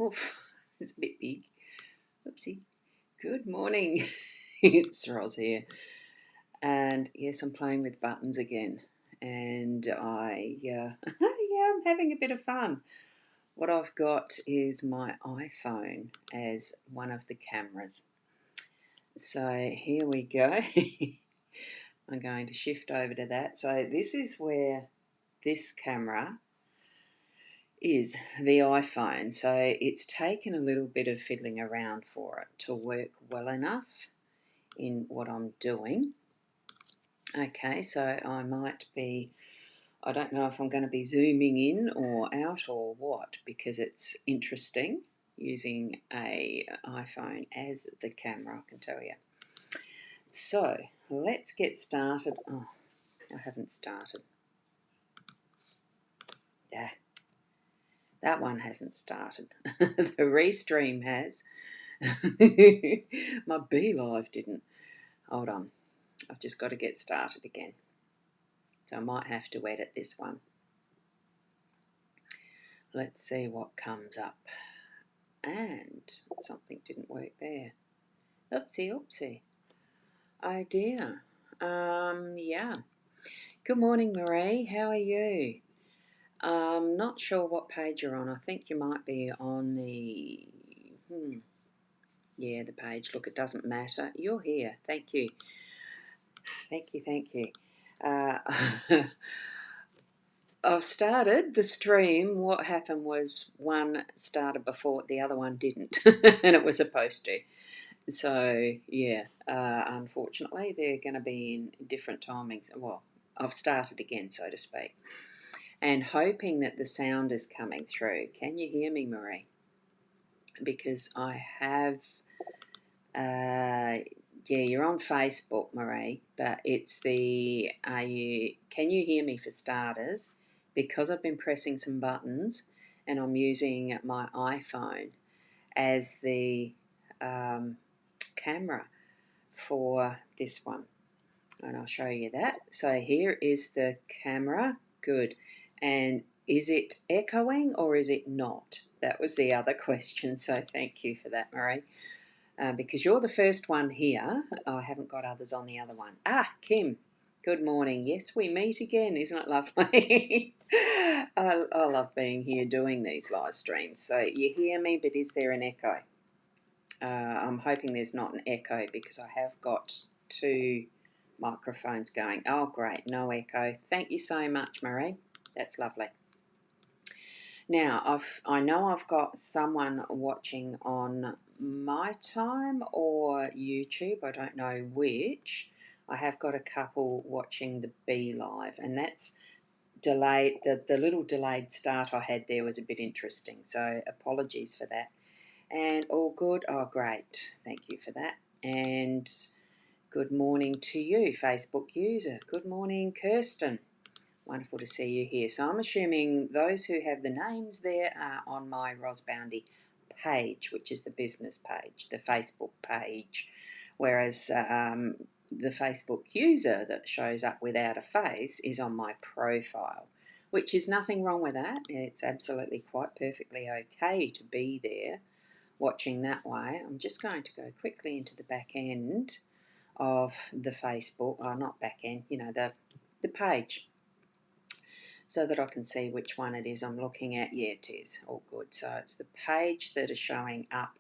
Oof, it's a bit big. Oopsie. Good morning. It's Roz here. And yes, I'm playing with buttons again. And yeah, I'm having a bit of fun. What I've got is my iPhone as one of the cameras. So here we go. I'm going to shift over to that. So this is where this camera is the iPhone. So it's taken a little bit of fiddling around for it to work well enough in what I'm doing. Okay, so I don't know if I'm going to be zooming in or out or what, because it's interesting using a iPhone as the camera, I can tell you. So let's get started. Oh, I haven't started. Yeah, that one hasn't started. The restream has. My BeLive didn't. Hold on. I've just got to get started again. So I might have to edit this one. Let's see what comes up. And something didn't work there. Oopsie, oopsie. Oh dear. Yeah. Good morning, Marie. How are you? Not sure what page you're on. I think you might be on the... Yeah, the page. Look, it doesn't matter. You're here. Thank you. Thank you, thank you. I've started the stream. What happened was one started before the other one didn't, and it was supposed to. So, yeah, unfortunately, they're going to be in different timings. Well, I've started again, so to speak, and hoping that the sound is coming through. Can you hear me, Marie? Because I have... yeah, you're on Facebook, Marie, but it's the... Can you hear me for starters? Because I've been pressing some buttons and I'm using my iPhone as the camera for this one. And I'll show you that. So here is the camera. Good. And is it echoing or is it not? That was the other question. So thank you for that, Marie. Because you're the first one here. I haven't got others on the other one. Kim, good morning. Yes, we meet again. Isn't it lovely? I love being here doing these live streams. So you hear me, but is there an echo? I'm hoping there's not an echo because I have got two microphones going. Oh, great. No echo. Thank you so much, Marie. That's lovely. Now, I know I've got someone watching on my time or YouTube. I don't know which. I have got a couple watching the BeLive, and that's delayed. The little delayed start I had there was a bit interesting, so apologies for that. And all good? Oh, great. Thank you for that. And good morning to you, Facebook user. Good morning, Kirsten. Wonderful to see you here. So I'm assuming those who have the names there are on my Ros Boundy page, which is the business page, the Facebook page, whereas the Facebook user that shows up without a face is on my profile, which is nothing wrong with that. It's absolutely quite perfectly okay to be there watching that way. I'm just going to go quickly into the back end of the Facebook, not back end, the page, so that I can see which one it is I'm looking at. Yeah, it is. All good. So it's the page that is showing up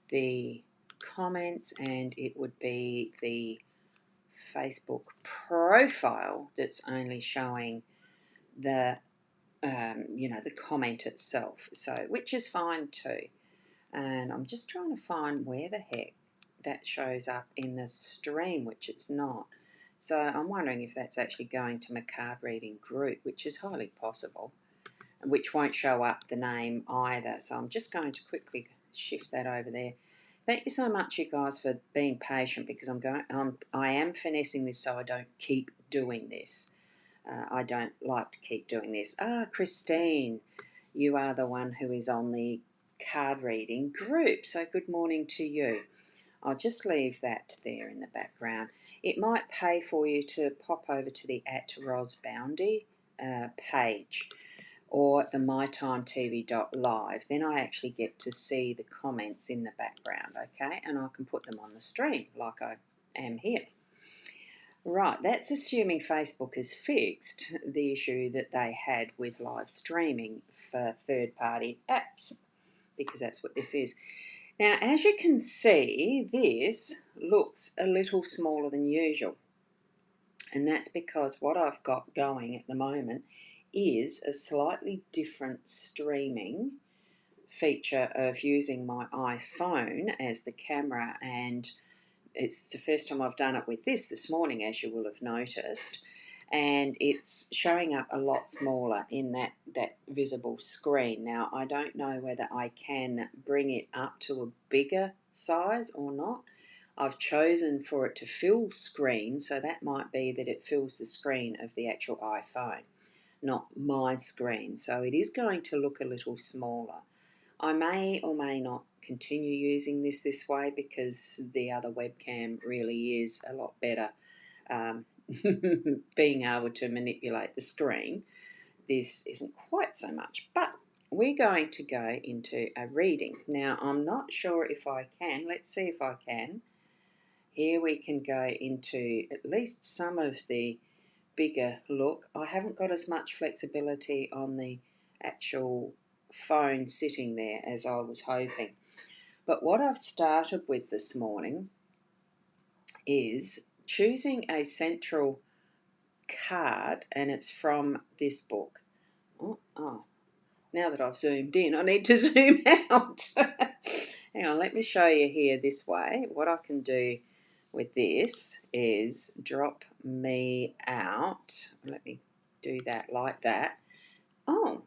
the comments, and it would be the Facebook profile that's only showing the, the comment itself. So, which is fine too. And I'm just trying to find where the heck that shows up in the stream, which it's not. So I'm wondering if that's actually going to my card reading group, which is highly possible, which won't show up the name either. So I'm just going to quickly shift that over there. Thank you so much, you guys, for being patient, because I am finessing this so I don't keep doing this. I don't like to keep doing this. Christine, you are the one who is on the card reading group. So good morning to you. I'll just leave that there in the background. It might pay for you to pop over to the @RosBoundy page, or the mytimetv.live, then I actually get to see the comments in the background, okay? And I can put them on the stream like I am here. Right, that's assuming Facebook has fixed the issue that they had with live streaming for third-party apps, because that's what this is. Now, as you can see, this looks a little smaller than usual. And that's because what I've got going at the moment is a slightly different streaming feature of using my iPhone as the camera, and it's the first time I've done it with this morning, as you will have noticed, and it's showing up a lot smaller in that visible screen. Now, I don't know whether I can bring it up to a bigger size or not. I've chosen for it to fill screen, so that might be that it fills the screen of the actual iPhone, not my screen. So it is going to look a little smaller. I may or may not continue using this way because the other webcam really is a lot better being able to manipulate the screen. This isn't quite so much, but we're going to go into a reading. Now, I'm not sure if I can. Let's see if I can. Here we can go into at least some of the bigger look. I haven't got as much flexibility on the actual phone sitting there as I was hoping. But what I've started with this morning is choosing a central card, and it's from this book. Oh, now that I've zoomed in, I need to zoom out. Hang on, let me show you here this way. What I can do with this is drop me out. Let me do that like that. Oh,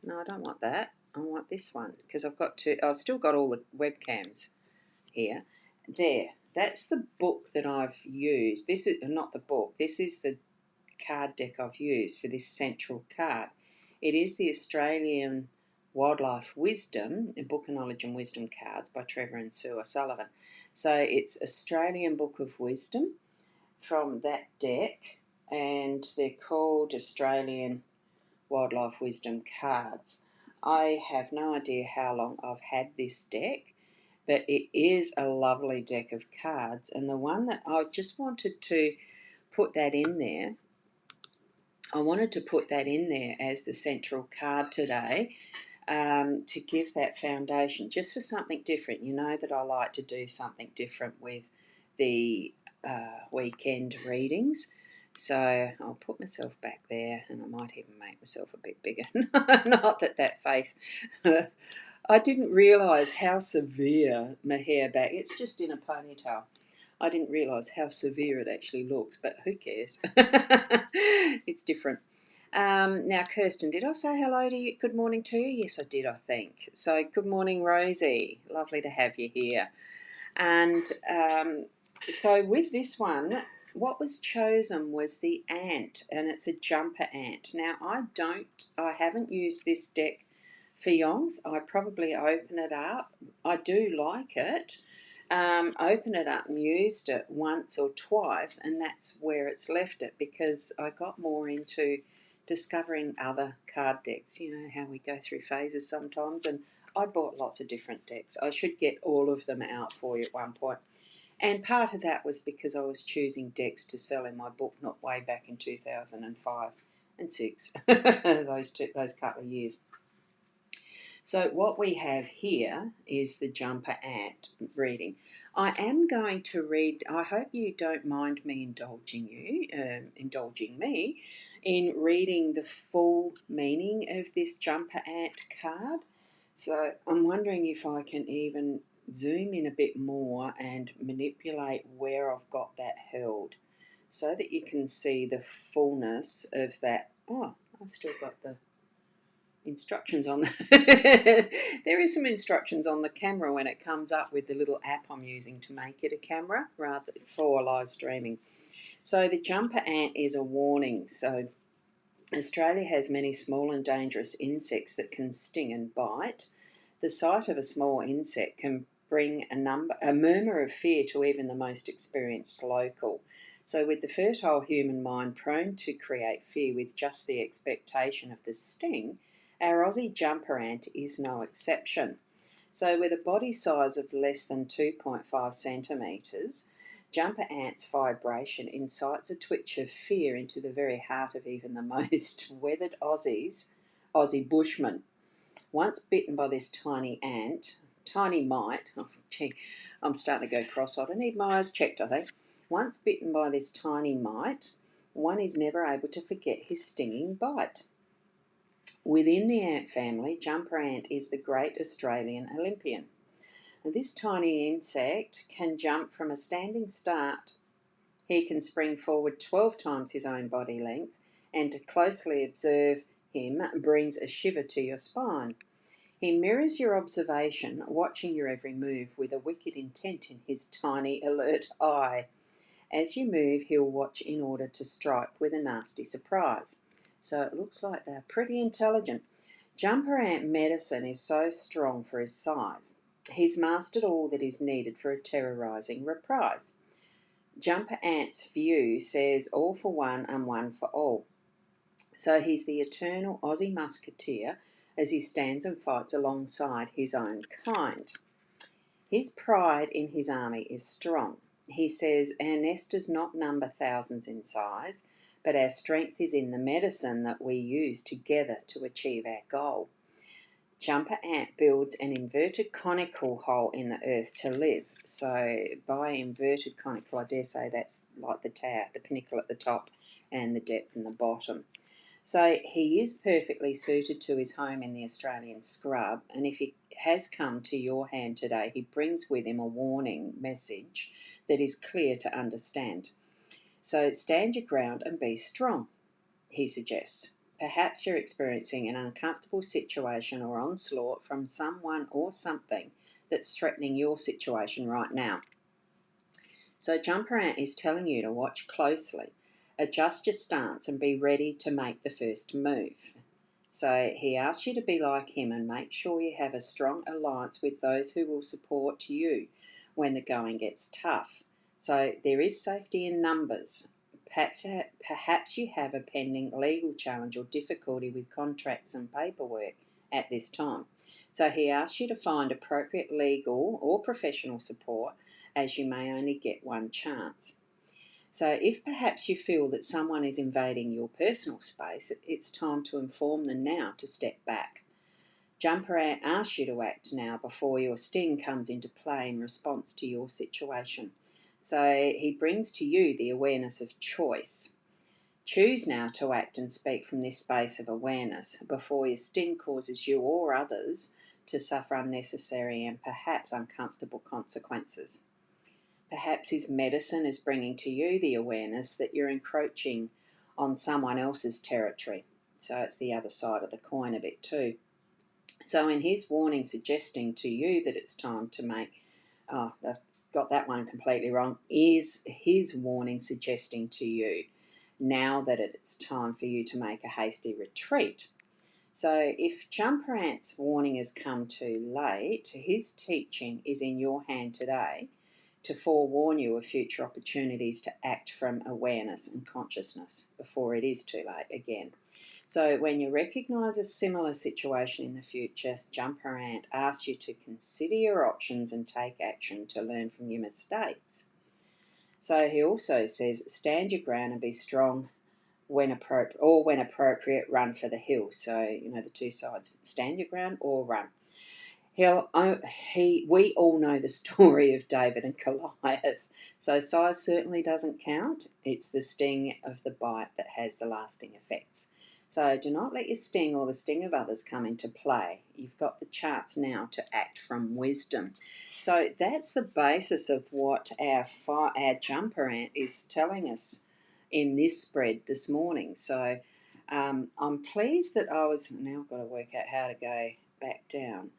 no, I don't want that. I want this one because I've still got all the webcams here. There, that's the book that I've used. This is not the book. This is the card deck I've used for this central card. It is the Australian Wildlife Wisdom, Book of Knowledge and Wisdom Cards by Trevor and Sue O'Sullivan. So it's Australian Book of Wisdom from that deck, and they're called Australian Wildlife Wisdom Cards. I have no idea how long I've had this deck, but it is a lovely deck of cards, and the one that I just wanted to put that in there, I wanted to put that in there as the central card today, to give that foundation just for something different. You know that I like to do something different with the weekend readings. So I'll put myself back there, and I might even make myself a bit bigger. Not that face. I didn't realise how severe my hair back. It's just in a ponytail. I didn't realise how severe it actually looks, but who cares? It's different. Now, Kirsten, did I say hello to you? Good morning to you? Yes, I did, I think. So, good morning, Rosie. Lovely to have you here. And so, with this one, what was chosen was the ant, and it's a jumper ant. Now, I haven't used this deck for yonks. I probably open it up. I do like it. Open it up and used it once or twice, and that's where it's left it, because I got more into discovering other card decks. You know how we go through phases sometimes, and I bought lots of different decks. I should get all of them out for you at one point. And part of that was because I was choosing decks to sell in my book, not way back in 2005 and 6, those couple of years. So what we have here is the jumper ant reading. I am going to read, I hope you don't mind me indulging me in reading the full meaning of this jumper ant card. So I'm wondering if I can even zoom in a bit more and manipulate where I've got that held so that you can see the fullness of that. Oh, I've still got the instructions on there is some instructions on the camera when it comes up with the little app I'm using to make it a camera rather for live streaming. So the jumper ant is a warning. So Australia has many small and dangerous insects that can sting and bite. The sight of a small insect can bring a murmur of fear to even the most experienced local. So with the fertile human mind prone to create fear with just the expectation of the sting, Our Aussie jumper ant is no exception. So, with a body size of less than 2.5 centimetres, jumper ants' vibration incites a twitch of fear into the very heart of even the most weathered Aussie bushmen. Once bitten by this tiny mite, oh gee, I'm starting to go cross-eyed. I need my eyes checked, I think. Once bitten by this tiny mite, one is never able to forget his stinging bite. Within the ant family, jumper ant is the great Australian Olympian. Now, this tiny insect can jump from a standing start. He can spring forward 12 times his own body length, and to closely observe him brings a shiver to your spine. He mirrors your observation, watching your every move with a wicked intent in his tiny, alert eye. As you move, he'll watch in order to strike with a nasty surprise. So it looks like they're pretty intelligent. Jumper ant medicine is so strong for his size. He's mastered all that is needed for a terrorising reprise. Jumper ant's view says all for one and one for all. So he's the eternal Aussie musketeer as he stands and fights alongside his own kind. His pride in his army is strong. He says, our nest does not number thousands in size, but our strength is in the medicine that we use together to achieve our goal. Jumper ant builds an inverted conical hole in the earth to live. So by inverted conical, I dare say that's like the tower, the pinnacle at the top and the depth in the bottom. So he is perfectly suited to his home in the Australian scrub, and if he has come to your hand today, he brings with him a warning message that is clear to understand. So stand your ground and be strong, he suggests. Perhaps you're experiencing an uncomfortable situation or onslaught from someone or something that's threatening your situation right now. So Jumper Ant is telling you to watch closely, adjust your stance and be ready to make the first move. So he asks you to be like him and make sure you have a strong alliance with those who will support you when the going gets tough. So there is safety in numbers. Perhaps you have a pending legal challenge or difficulty with contracts and paperwork at this time. So he asks you to find appropriate legal or professional support, as you may only get one chance. So if perhaps you feel that someone is invading your personal space, it's time to inform them now to step back. Jumper Ant asks you to act now before your sting comes into play in response to your situation. So he brings to you the awareness of choice. Choose now to act and speak from this space of awareness before your sting causes you or others to suffer unnecessary and perhaps uncomfortable consequences. Perhaps his medicine is bringing to you the awareness that you're encroaching on someone else's territory. So it's the other side of the coin a bit too. So in his warning suggesting to you that it's time to make, oh, I've got that one completely wrong, is his warning suggesting to you now that it's time for you to make a hasty retreat. So if Jumper Ant's warning has come too late, his teaching is in your hand today to forewarn you of future opportunities to act from awareness and consciousness before it is too late again. So when you recognise a similar situation in the future, Jumper Ant asks you to consider your options and take action to learn from your mistakes. So he also says, stand your ground and be strong when appropriate, run for the hill. So, the two sides, stand your ground or run. We all know the story of David and Goliath. So size certainly doesn't count. It's the sting of the bite that has the lasting effects. So do not let your sting or the sting of others come into play. You've got the chance now to act from wisdom. So that's the basis of what our jumper ant is telling us in this spread this morning. So I'm pleased that now I've got to work out how to go back down.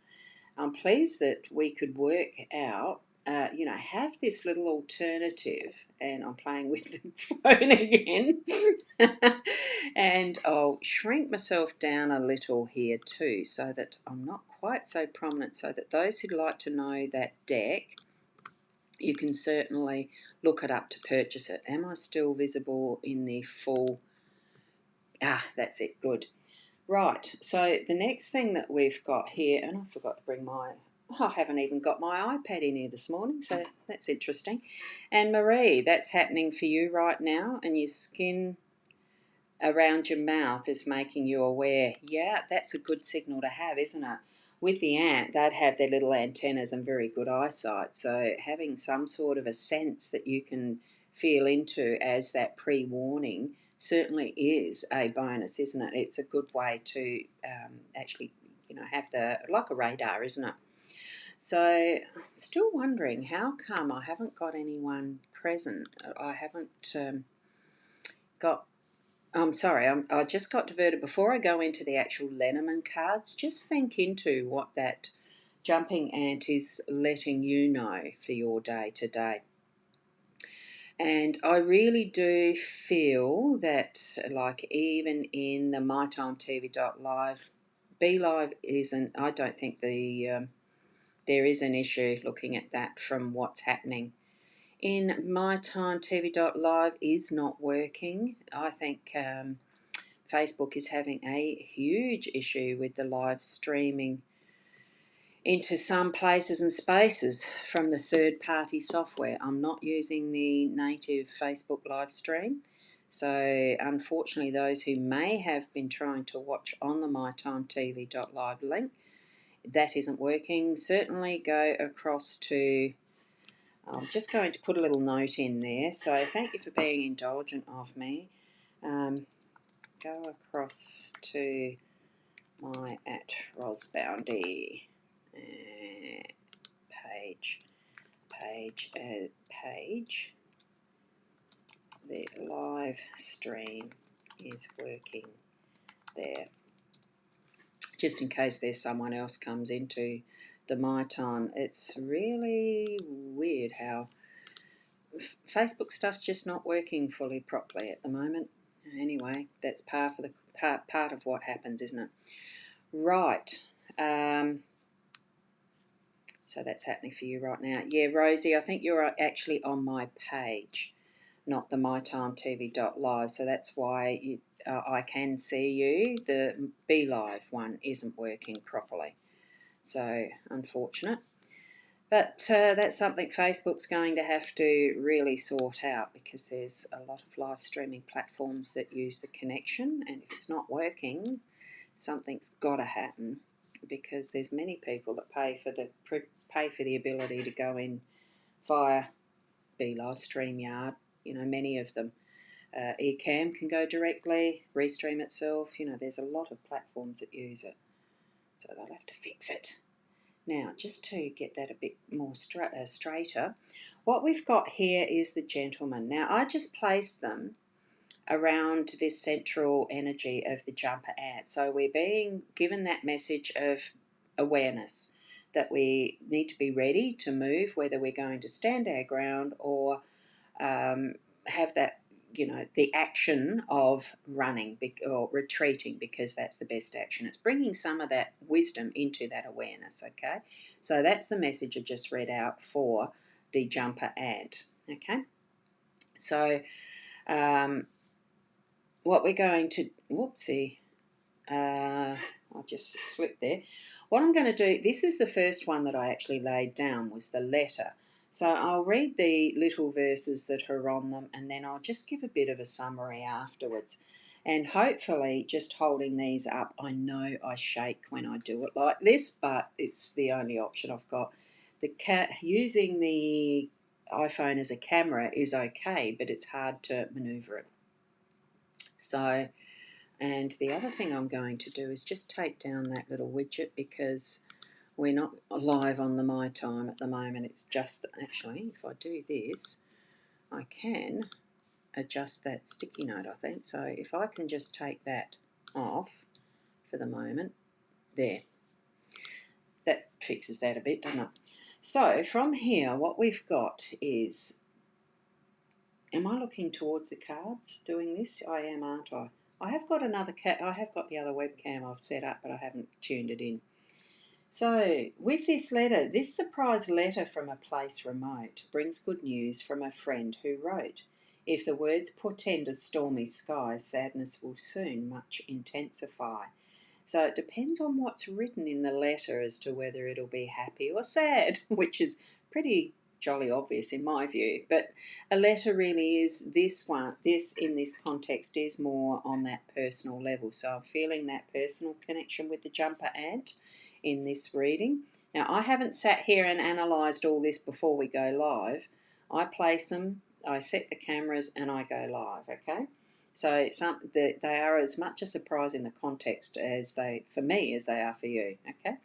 I'm pleased that we could work out, have this little alternative, and I'm playing with the phone again, and I'll shrink myself down a little here too so that I'm not quite so prominent, so that those who'd like to know that deck, you can certainly look it up to purchase it. Am I still visible in the full? That's it, good. Right, so the next thing that we've got here, and I forgot to bring I haven't even got my iPad in here this morning, so that's interesting. And Marie, that's happening for you right now, and your skin around your mouth is making you aware. Yeah, that's a good signal to have, isn't it? With the ant, they'd have their little antennas and very good eyesight, so having some sort of a sense that you can feel into as that pre-warning certainly is a bonus, isn't it? It's a good way to actually, have like a radar, isn't it? So I'm still wondering how come I haven't got anyone present. I haven't got I'm sorry, I just got diverted. Before I go into the actual Lenormand cards, just think into what that jumping ant is letting you know for your day today. And I really do feel that, like, even in the mytimetv.live, Be Live isn't, I don't think there is an issue looking at that from what's happening. In mytimetv.live is not working. I think Facebook is having a huge issue with the live streaming into some places and spaces from the third-party software. I'm not using the native Facebook live stream. So unfortunately, those who may have been trying to watch on the mytimetv.live link, that isn't working. Certainly go across to, I'm just going to put a little note in there. So thank you for being indulgent of me. Go across to my at Rosboundy page. The live stream is working there. Just in case there's someone else comes into the My Time. It's really weird how Facebook stuff's just not working fully properly at the moment. Anyway, that's part of what happens, isn't it? Right. So that's happening for you right now. Yeah, Rosie, I think you're actually on my page, not the mytimetv.live. So that's why I can see you. The Be Live one isn't working properly. So unfortunate. But that's something Facebook's going to have to really sort out, because there's a lot of live streaming platforms that use the connection, and if it's not working, something's got to happen, because there's many people that pay for the ability to go in via Be Live, StreamYard. Many of them. Ecamm can go directly, Restream itself. There's a lot of platforms that use it, so they'll have to fix it. Now, just to get that a bit more straighter, what we've got here is the gentleman. Now, I just placed them around this central energy of the jumper ant. So we're being given that message of awareness, that we need to be ready to move, whether we're going to stand our ground or have that, the action of running or retreating, because that's the best action. It's bringing some of that wisdom into that awareness, okay? So that's the message I just read out for the jumper ant, okay? So what we're going to, I just slipped there. What I'm going to do, this is the first one that I actually laid down, was the letter. So I'll read the little verses that are on them, and then I'll just give a bit of a summary afterwards. And hopefully, just holding these up, I know I shake when I do it like this, but it's the only option I've got. Using the iPhone as a camera is okay, but it's hard to manoeuvre it. So, and the other thing I'm going to do is just take down that little widget, because we're not live on the My Time at the moment. It's just, actually, if I do this, I can adjust that sticky note, I think. So if I can just take that off for the moment, there. That fixes that a bit, doesn't it? So from here, what we've got is, am I looking towards the cards doing this? I am, aren't I? I have got I have got the other webcam I've set up, but I haven't tuned it in. So, with this letter, this surprise letter from a place remote brings good news from a friend who wrote. If the words portend a stormy sky, sadness will soon much intensify. So it depends on what's written in the letter as to whether it'll be happy or sad, which is pretty jolly obvious in my view. But a letter really is this in this context is more on that personal level. So I'm feeling that personal connection with the jumper ant in this reading. Now, I haven't sat here and analysed all this before we go live. I place them, I set the cameras, and I go live, okay? So they are as much a surprise in the context as for me, as they are for you, okay?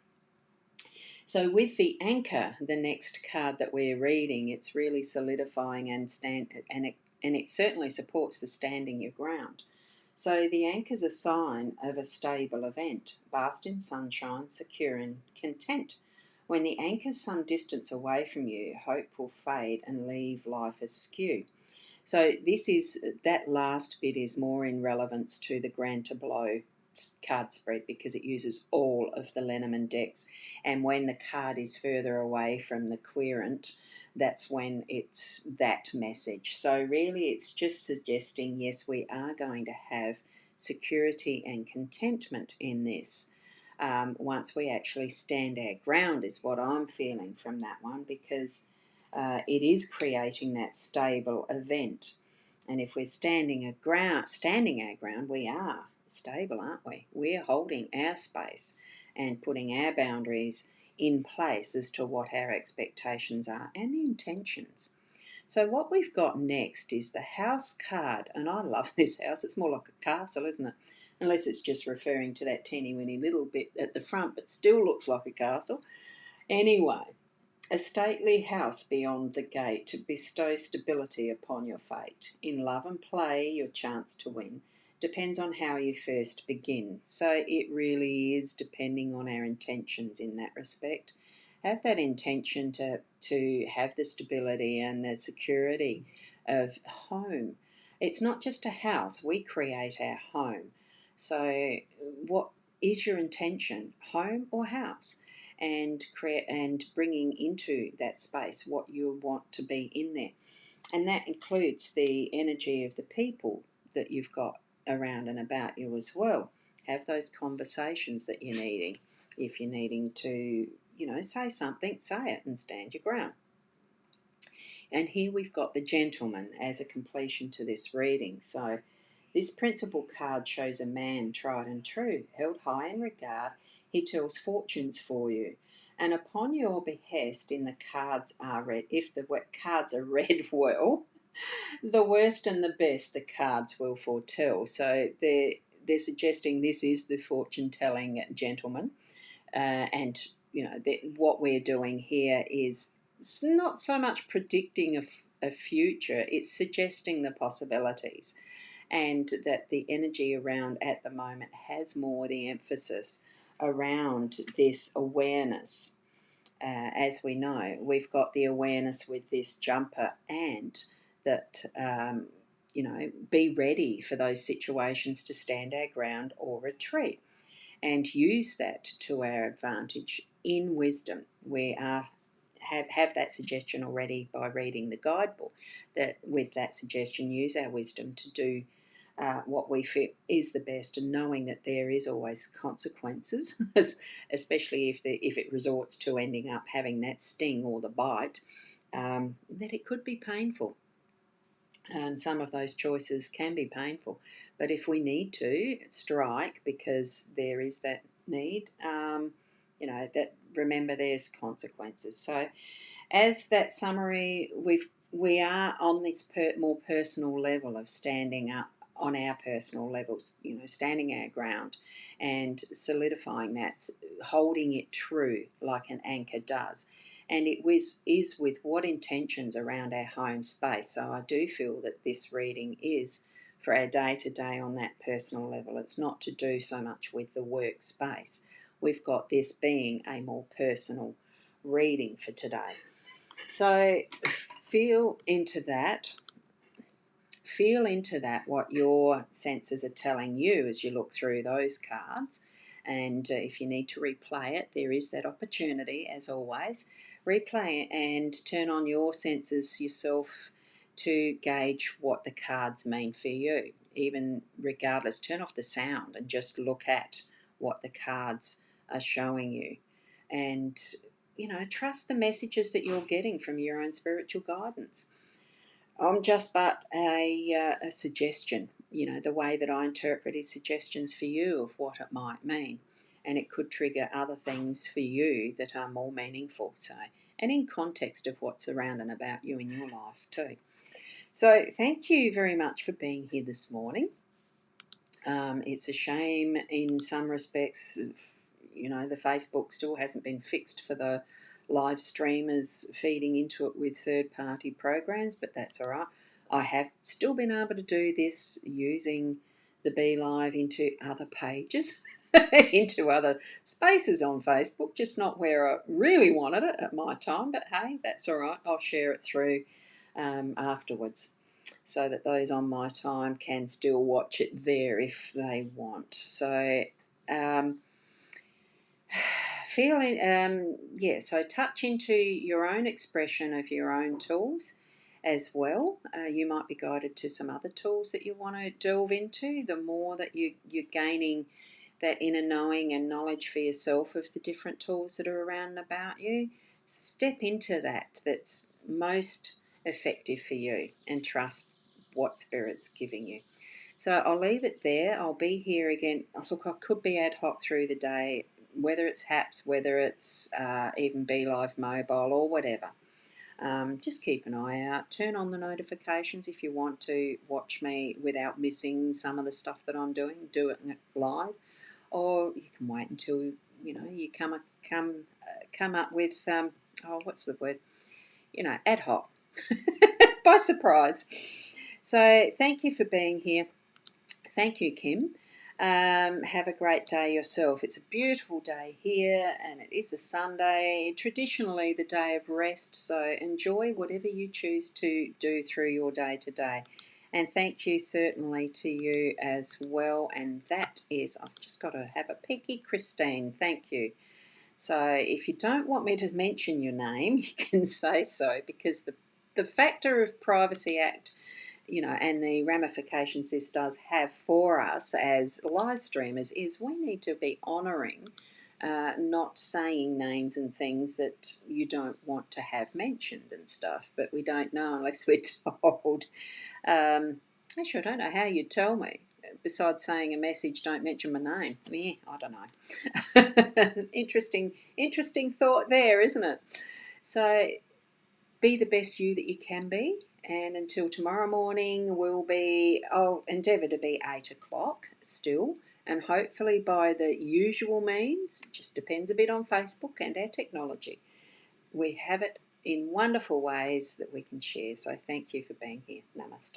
So with the anchor, the next card that we're reading, it's really solidifying and it certainly supports the standing your ground. So the anchor's a sign of a stable event, basked in sunshine, secure and content. When the anchor's some distance away from you, hope will fade and leave life askew. So that last bit is more in relevance to the Grand Tableau card spread because it uses all of the Lenormand decks, and when the card is further away from the querent, that's when it's that message. So really it's just suggesting, yes, we are going to have security and contentment in this. Once we actually stand our ground is what I'm feeling from that one, because it is creating that stable event. And if we're standing our ground, we are stable, aren't we? We're holding our space and putting our boundaries in place as to what our expectations are and the intentions. So what we've got next is the house card, and I love this house. It's more like a castle, isn't it? Unless it's just referring to that teeny-weeny little bit at the front, but still looks like a castle. Anyway, a stately house beyond the gate to bestow stability upon your fate. In love and play, your chance to win depends on how you first begin. So it really is depending on our intentions in that respect. Have that intention to have the stability and the security of home. It's not just a house, we create our home. So what is your intention, home or house? And bringing into that space what you want to be in there, and that includes the energy of the people that you've got around and about you as well. Have those conversations that you're needing. If you're needing to, say something, say it and stand your ground. And here we've got the gentleman as a completion to this reading. So this principal card shows a man tried and true, held high in regard. He tells fortunes for you. And upon your behest, in the cards are read, if the cards are read well, the worst and the best the cards will foretell. So they're suggesting this is the fortune-telling gentleman. And, what we're doing here is not so much predicting a future, it's suggesting the possibilities, and that the energy around at the moment has more the emphasis around this awareness. As we know, we've got the awareness with this jumper, and that, be ready for those situations to stand our ground or retreat, and use that to our advantage in wisdom. We have that suggestion already by reading the guidebook, that with that suggestion use our wisdom to do what we feel is the best, and knowing that there is always consequences, especially if it resorts to ending up having that sting or the bite, that it could be painful. Some of those choices can be painful, but if we need to strike because there is that need, that remember there's consequences. So as that summary, we are on this more personal level of standing up on our personal levels, standing our ground and solidifying that, holding it true like an anchor does. And is with what intentions around our home space. So I do feel that this reading is for our day-to-day on that personal level. It's not to do so much with the workspace. We've got this being a more personal reading for today. So feel into that, what your senses are telling you as you look through those cards. And if you need to replay it, there is that opportunity, as always. Replay and turn on your senses yourself to gauge what the cards mean for you. Even regardless, turn off the sound and just look at what the cards are showing you. And, trust the messages that you're getting from your own spiritual guidance. I'm just but a suggestion, the way that I interpret is suggestions for you of what it might mean. And it could trigger other things for you that are more meaningful, so, and in context of what's around and about you in your life too. So thank you very much for being here this morning. It's a shame in some respects, the Facebook still hasn't been fixed for the live streamers feeding into it with third-party programs, but that's all right. I have still been able to do this using the Be Live into other pages, into other spaces on Facebook, just not where I really wanted it at my time, but hey, that's all right. I'll share it through afterwards, so that those on my time can still watch it there if they want. So, so touch into your own expression of your own tools as well. You might be guided to some other tools that you want to delve into. The more that you're gaining that inner knowing and knowledge for yourself of the different tools that are around and about you, step into that. That's most effective for you, and trust what Spirit's giving you. So I'll leave it there. I'll be here again. Look, I could be ad hoc through the day, whether it's HAPS, whether it's even Be Live Mobile or whatever. Just keep an eye out. Turn on the notifications if you want to watch me without missing some of the stuff that I'm doing. Do it live, or you can wait until you come up with what's the word? Ad hoc, by surprise. So thank you for being here. Thank you, Kim. Have a great day yourself. It's a beautiful day here, and it is a Sunday, traditionally the day of rest, so enjoy whatever you choose to do through your day today. And thank you certainly to you as well. And that is, I've just got to have a peeky, Christine. Thank you. So if you don't want me to mention your name, you can say so, because the factor of Privacy Act, and the ramifications this does have for us as live streamers, is we need to be honouring, not saying names and things that you don't want to have mentioned and stuff, but we don't know unless we're told. Actually, I don't know how you'd tell me. Besides saying a message, don't mention my name. Yeah, I don't know. Interesting thought there, isn't it? So be the best you that you can be. And until tomorrow morning, I'll endeavour to be 8 o'clock still. And hopefully by the usual means, it just depends a bit on Facebook and our technology, we have it in wonderful ways that we can share. So thank you for being here. Namaste.